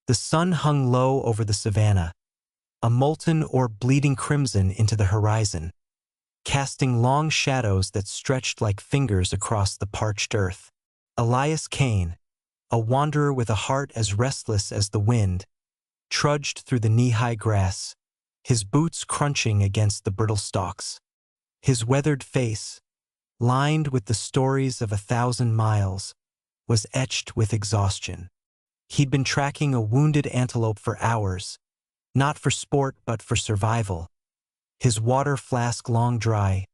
The sun hung low over the savanna, a molten or bleeding crimson into the horizon, casting long shadows that stretched like fingers across the parched earth. Elias Kane, a wanderer with a heart as restless as the wind, trudged through the knee-high grass, his boots crunching against the brittle stalks. His weathered face, lined with the stories of 1,000 miles, was etched with exhaustion. He'd been tracking a wounded antelope for hours, not for sport but for survival. His water flask long dry,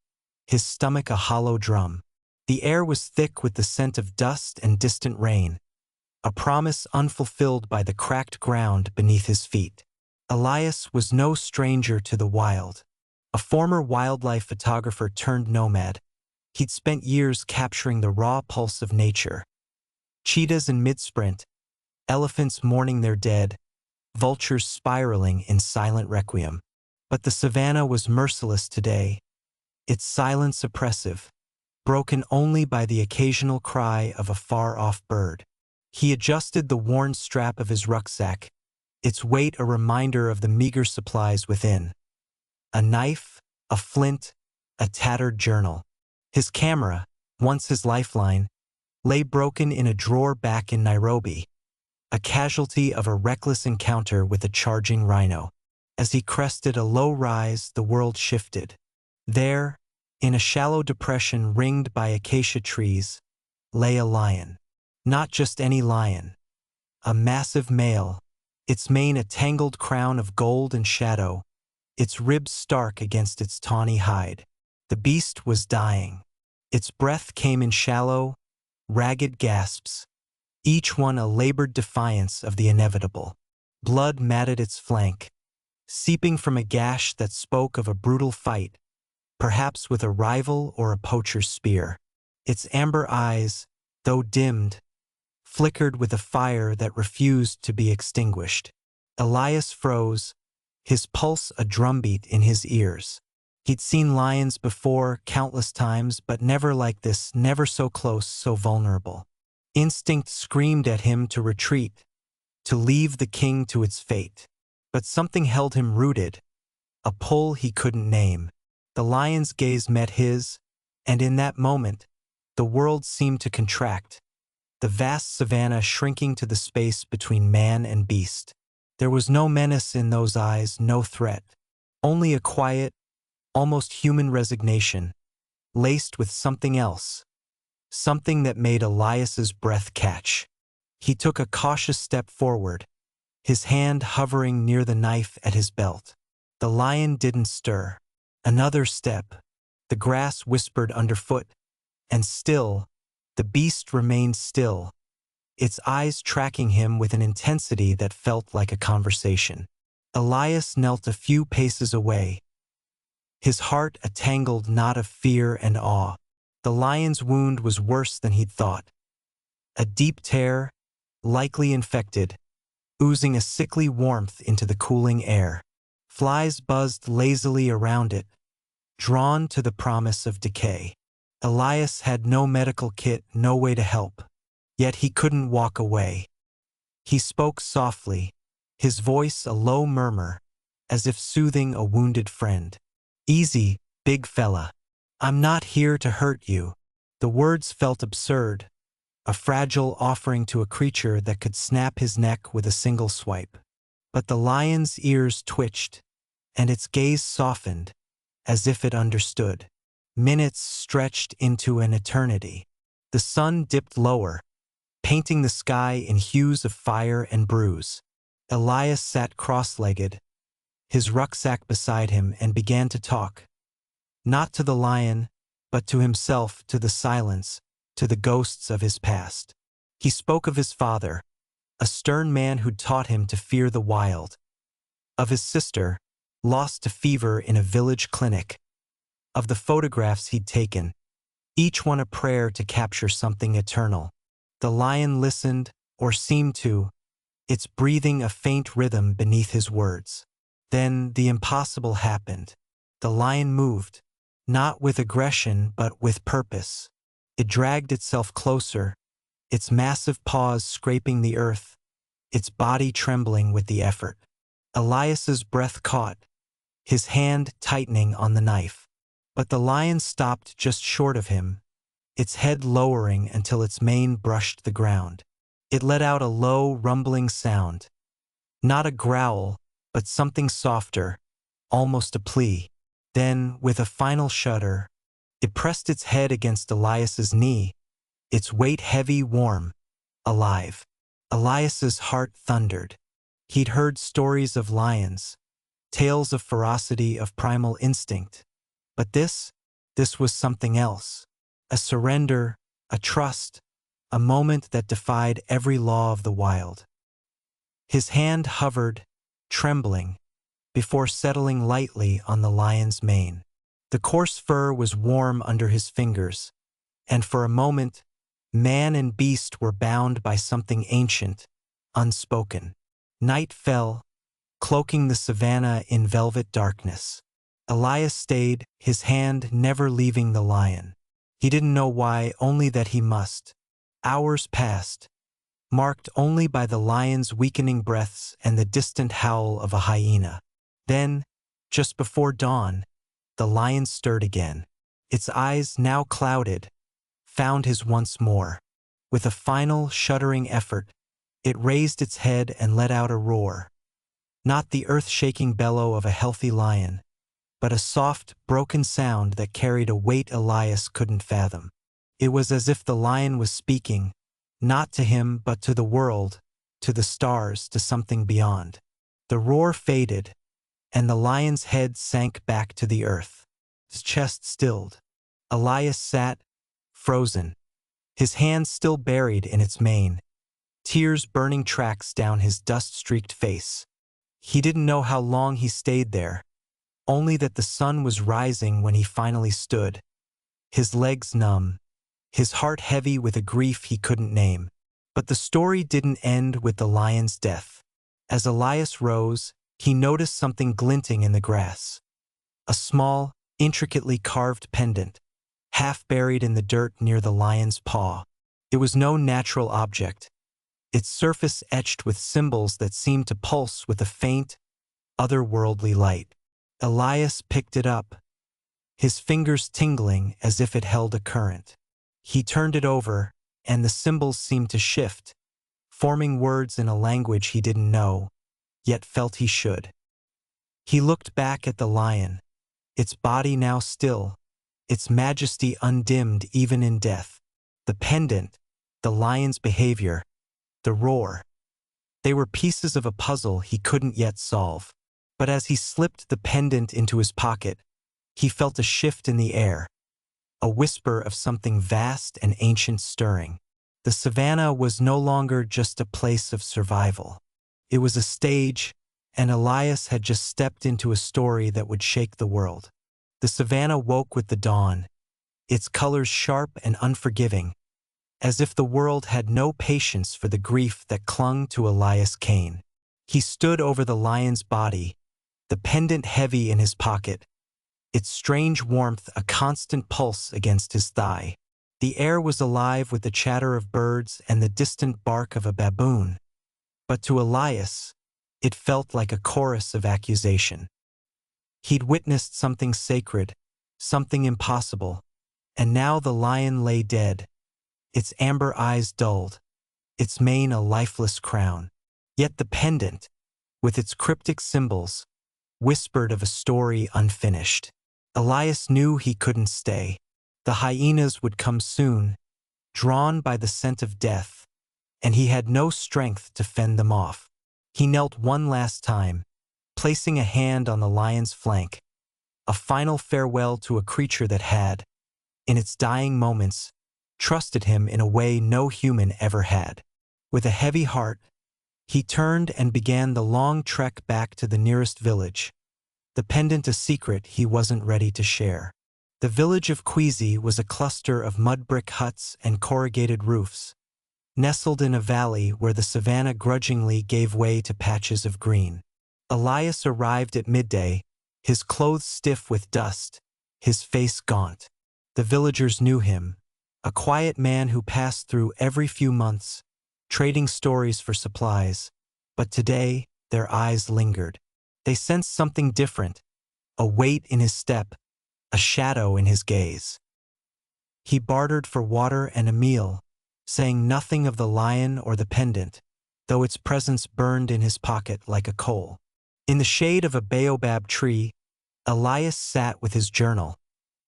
his stomach a hollow drum. The air was thick with the scent of dust and distant rain, a promise unfulfilled by the cracked ground beneath his feet. Elias was no stranger to the wild. A former wildlife photographer turned nomad, he'd spent years capturing the raw pulse of nature. Cheetahs in mid-sprint, elephants mourning their dead, vultures spiraling in silent requiem. But the savanna was merciless today, its silence oppressive, broken only by the occasional cry of a far-off bird. He adjusted the worn strap of his rucksack, its weight a reminder of the meager supplies within. A knife, a flint, a tattered journal. His camera, once his lifeline, lay broken in a drawer back in Nairobi, a casualty of a reckless encounter with a charging rhino. As he crested a low rise, the world shifted. There, in a shallow depression ringed by acacia trees, lay a lion. Not just any lion. A massive male, its mane a tangled crown of gold and shadow, its ribs stark against its tawny hide. The beast was dying. Its breath came in shallow, ragged gasps, each one a labored defiance of the inevitable. Blood matted its flank, seeping from a gash that spoke of a brutal fight, perhaps with a rival or a poacher's spear. Its amber eyes, though dimmed, flickered with a fire that refused to be extinguished. Elias froze, his pulse a drumbeat in his ears. He'd seen lions before countless times, but never like this, never so close, so vulnerable. Instinct screamed at him to retreat, to leave the king to its fate. But something held him rooted, a pull he couldn't name. The lion's gaze met his, and in that moment, the world seemed to contract, the vast savanna shrinking to the space between man and beast. There was no menace in those eyes, no threat, only a quiet, almost human resignation, laced with something else, something that made Elias's breath catch. He took a cautious step forward, his hand hovering near the knife at his belt. The lion didn't stir. Another step, the grass whispered underfoot, and still, the beast remained still, its eyes tracking him with an intensity that felt like a conversation. Elias knelt a few paces away, his heart a tangled knot of fear and awe. The lion's wound was worse than he'd thought. A deep tear, likely infected, oozing a sickly warmth into the cooling air. Flies buzzed lazily around it, drawn to the promise of decay. Elias had no medical kit, no way to help. Yet he couldn't walk away. He spoke softly, his voice a low murmur, as if soothing a wounded friend. "Easy, big fella. I'm not here to hurt you." The words felt absurd, a fragile offering to a creature that could snap his neck with a single swipe. But the lion's ears twitched, and its gaze softened, as if it understood. Minutes stretched into an eternity. The sun dipped lower, painting the sky in hues of fire and bruise. Elias sat cross-legged, his rucksack beside him, and began to talk. Not to the lion, but to himself, to the silence, to the ghosts of his past. He spoke of his father, a stern man who'd taught him to fear the wild, of his sister, lost to fever in a village clinic, of the photographs he'd taken, each one a prayer to capture something eternal. The lion listened, or seemed to, its breathing a faint rhythm beneath his words. Then the impossible happened. The lion moved, not with aggression but with purpose. It dragged itself closer, its massive paws scraping the earth, its body trembling with the effort. Elias's breath caught, his hand tightening on the knife. But the lion stopped just short of him, its head lowering until its mane brushed the ground. It let out a low, rumbling sound. Not a growl, but something softer, almost a plea. Then, with a final shudder, it pressed its head against Elias's knee, its weight heavy, warm, alive. Elias's heart thundered. He'd heard stories of lions, tales of ferocity, of primal instinct. But this was something else. A surrender, a trust, a moment that defied every law of the wild. His hand hovered, trembling, before settling lightly on the lion's mane. The coarse fur was warm under his fingers, and for a moment, man and beast were bound by something ancient, unspoken. Night fell, cloaking the savanna in velvet darkness. Elias stayed, his hand never leaving the lion. He didn't know why, only that he must. Hours passed, marked only by the lion's weakening breaths and the distant howl of a hyena. Then, just before dawn, the lion stirred again. Its eyes, now clouded, found his once more. With a final, shuddering effort, it raised its head and let out a roar. Not the earth-shaking bellow of a healthy lion, but a soft, broken sound that carried a weight Elias couldn't fathom. It was as if the lion was speaking, not to him but to the world, to the stars, to something beyond. The roar faded, and the lion's head sank back to the earth. His chest stilled. Elias sat, frozen, his hands still buried in its mane, tears burning tracks down his dust-streaked face. He didn't know how long he stayed there, only that the sun was rising when he finally stood, his legs numb, his heart heavy with a grief he couldn't name. But the story didn't end with the lion's death. As Elias rose, he noticed something glinting in the grass. A small, intricately carved pendant, half buried in the dirt near the lion's paw. It was no natural object, its surface etched with symbols that seemed to pulse with a faint, otherworldly light. Elias picked it up, his fingers tingling as if it held a current. He turned it over, and the symbols seemed to shift, forming words in a language he didn't know, yet felt he should. He looked back at the lion, its body now still, its majesty undimmed even in death. The pendant, the lion's behavior, the roar. They were pieces of a puzzle he couldn't yet solve. But as he slipped the pendant into his pocket, he felt a shift in the air, a whisper of something vast and ancient stirring. The savanna was no longer just a place of survival. It was a stage, and Elias had just stepped into a story that would shake the world. The savanna woke with the dawn, its colors sharp and unforgiving, as if the world had no patience for the grief that clung to Elias Kane. He stood over the lion's body, the pendant heavy in his pocket, its strange warmth a constant pulse against his thigh. The air was alive with the chatter of birds and the distant bark of a baboon. But to Elias, it felt like a chorus of accusation. He'd witnessed something sacred, something impossible, and now the lion lay dead, its amber eyes dulled, its mane a lifeless crown. Yet the pendant, with its cryptic symbols, whispered of a story unfinished. Elias knew he couldn't stay. The hyenas would come soon, drawn by the scent of death, and he had no strength to fend them off. He knelt one last time, placing a hand on the lion's flank, a final farewell to a creature that had, in its dying moments, trusted him in a way no human ever had. With a heavy heart, he turned and began the long trek back to the nearest village, the pendant a secret he wasn't ready to share. The village of Queasy was a cluster of mud brick huts and corrugated roofs, nestled in a valley where the savanna grudgingly gave way to patches of green. Elias arrived at midday, his clothes stiff with dust, his face gaunt. The villagers knew him, a quiet man who passed through every few months, trading stories for supplies, but today their eyes lingered. They sensed something different, a weight in his step, a shadow in his gaze. He bartered for water and a meal, saying nothing of the lion or the pendant, though its presence burned in his pocket like a coal. In the shade of a baobab tree, Elias sat with his journal,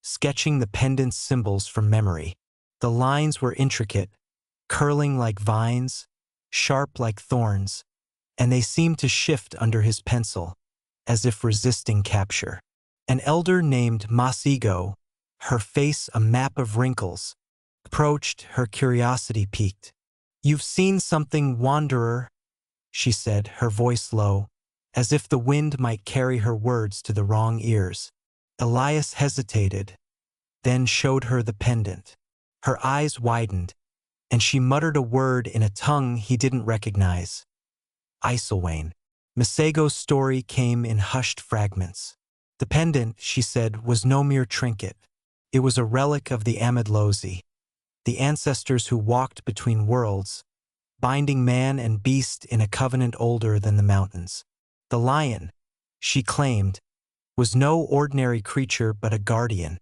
sketching the pendant's symbols from memory. The lines were intricate, curling like vines, sharp like thorns, and they seemed to shift under his pencil, as if resisting capture. An elder named Masigo, her face a map of wrinkles, approached, her curiosity piqued. "You've seen something, wanderer," she said, her voice low, as if the wind might carry her words to the wrong ears. Elias hesitated, then showed her the pendant. Her eyes widened, and she muttered a word in a tongue he didn't recognize. Isolwane. Masego's story came in hushed fragments. The pendant, she said, was no mere trinket. It was a relic of the Amidlozi, the ancestors who walked between worlds, binding man and beast in a covenant older than the mountains. The lion, she claimed, was no ordinary creature but a guardian,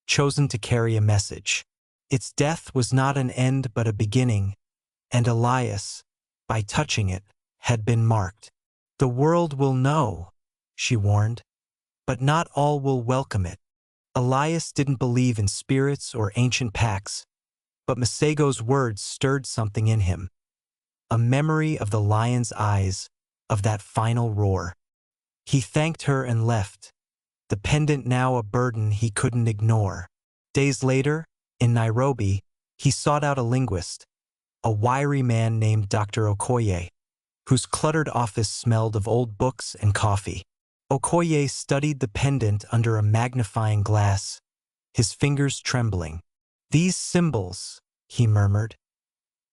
chosen to carry a message. Its death was not an end but a beginning, and Elias, by touching it, had been marked. "The world will know," she warned, "but not all will welcome it." Elias didn't believe in spirits or ancient pacts, but Masego's words stirred something in him, a memory of the lion's eyes, of that final roar. He thanked her and left, the pendant now a burden he couldn't ignore. Days later, in Nairobi, he sought out a linguist, a wiry man named Dr. Okoye, whose cluttered office smelled of old books and coffee. Okoye studied the pendant under a magnifying glass, his fingers trembling. "These symbols," he murmured,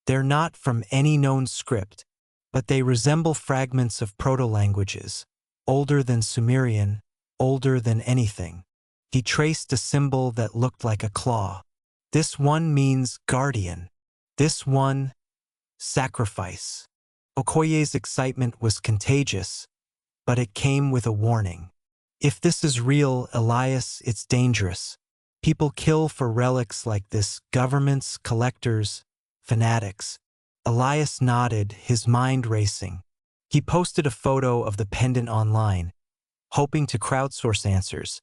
"they're not from any known script, but they resemble fragments of proto-languages, older than Sumerian, older than anything." He traced a symbol that looked like a claw. "This one means guardian. This one, sacrifice." Okoye's excitement was contagious, but it came with a warning. "If this is real, Elias, it's dangerous. People kill for relics like this, governments, collectors, fanatics." Elias nodded, his mind racing. He posted a photo of the pendant online, hoping to crowdsource answers,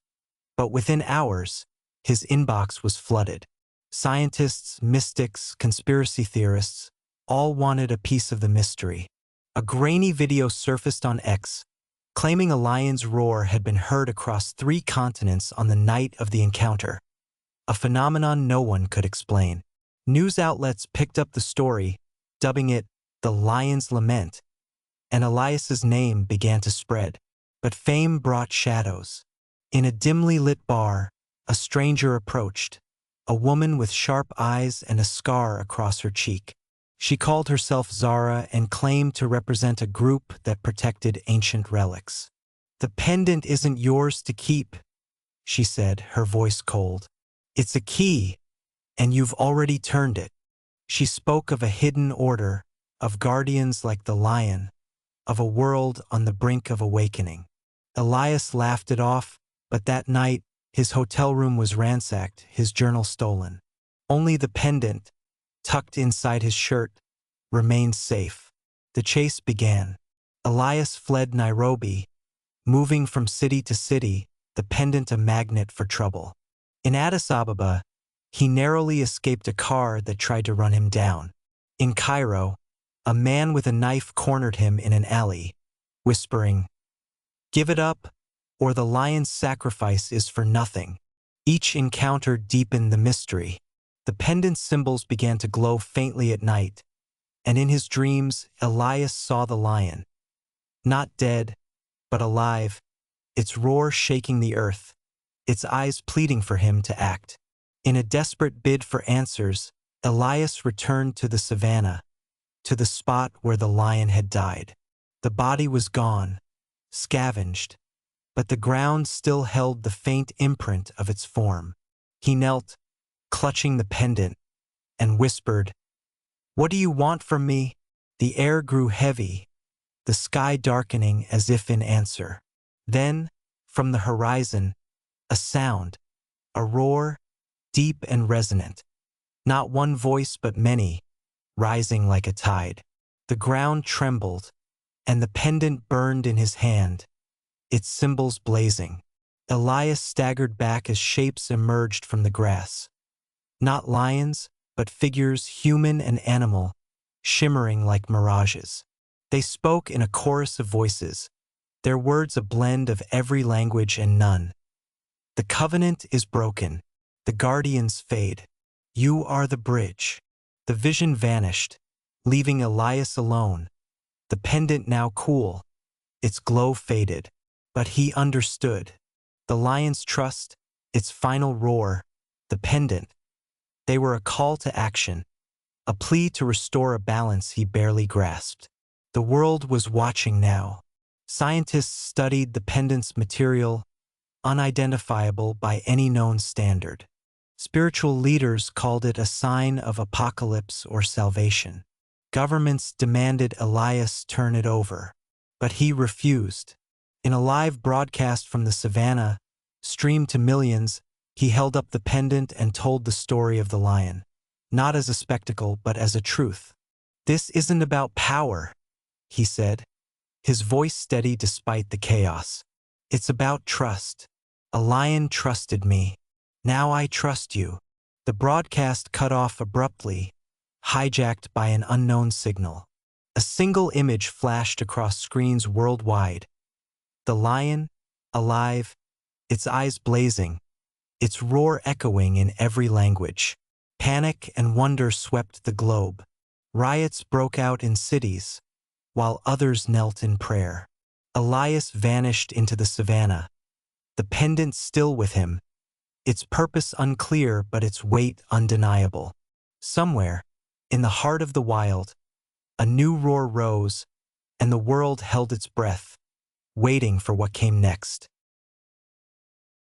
but within hours, his inbox was flooded. Scientists, mystics, conspiracy theorists, all wanted a piece of the mystery. A grainy video surfaced on X, claiming a lion's roar had been heard across 3 continents on the night of the encounter, a phenomenon no one could explain. News outlets picked up the story, dubbing it the Lion's Lament, and Elias's name began to spread. But fame brought shadows. In a dimly lit bar, a stranger approached, a woman with sharp eyes and a scar across her cheek. She called herself Zara and claimed to represent a group that protected ancient relics. "The pendant isn't yours to keep," she said, her voice cold. "It's a key, and you've already turned it." She spoke of a hidden order, of guardians like the lion, of a world on the brink of awakening. Elias laughed it off, but that night, his hotel room was ransacked, his journal stolen. Only the pendant, tucked inside his shirt, remained safe. The chase began. Elias fled Nairobi, moving from city to city, the pendant a magnet for trouble. In Addis Ababa, he narrowly escaped a car that tried to run him down. In Cairo, a man with a knife cornered him in an alley, whispering, "Give it up, or the lion's sacrifice is for nothing." Each encounter deepened the mystery. The pendant's symbols began to glow faintly at night, and in his dreams, Elias saw the lion. Not dead, but alive, its roar shaking the earth, its eyes pleading for him to act. In a desperate bid for answers, Elias returned to the savannah, to the spot where the lion had died. The body was gone, scavenged, but the ground still held the faint imprint of its form. He knelt, clutching the pendant, and whispered, "What do you want from me?" The air grew heavy, the sky darkening as if in answer. Then, from the horizon, a sound, a roar, deep and resonant. Not one voice but many, rising like a tide. The ground trembled, and the pendant burned in his hand, its symbols blazing. Elias staggered back as shapes emerged from the grass. Not lions, but figures human and animal, shimmering like mirages. They spoke in a chorus of voices, their words a blend of every language and none. The covenant is broken. The guardians fade. You are the bridge. The vision vanished, leaving Elias alone, the pendant now cool, its glow faded. But he understood. The lion's trust, its final roar, the pendant, they were a call to action, a plea to restore a balance he barely grasped. The world was watching now. Scientists studied the pendant's material, unidentifiable by any known standard. Spiritual leaders called it a sign of apocalypse or salvation. Governments demanded Elias turn it over, but he refused. In a live broadcast from the savannah, streamed to millions, he held up the pendant and told the story of the lion, not as a spectacle but as a truth. "This isn't about power," he said, his voice steady despite the chaos. "It's about trust. A lion trusted me. Now I trust you." The broadcast cut off abruptly, hijacked by an unknown signal. A single image flashed across screens worldwide. The lion, alive, its eyes blazing, its roar echoing in every language. Panic and wonder swept the globe. Riots broke out in cities, while others knelt in prayer. Elias vanished into the savannah, the pendant still with him, its purpose unclear but its weight undeniable. Somewhere, in the heart of the wild, a new roar rose, and the world held its breath, waiting for what came next.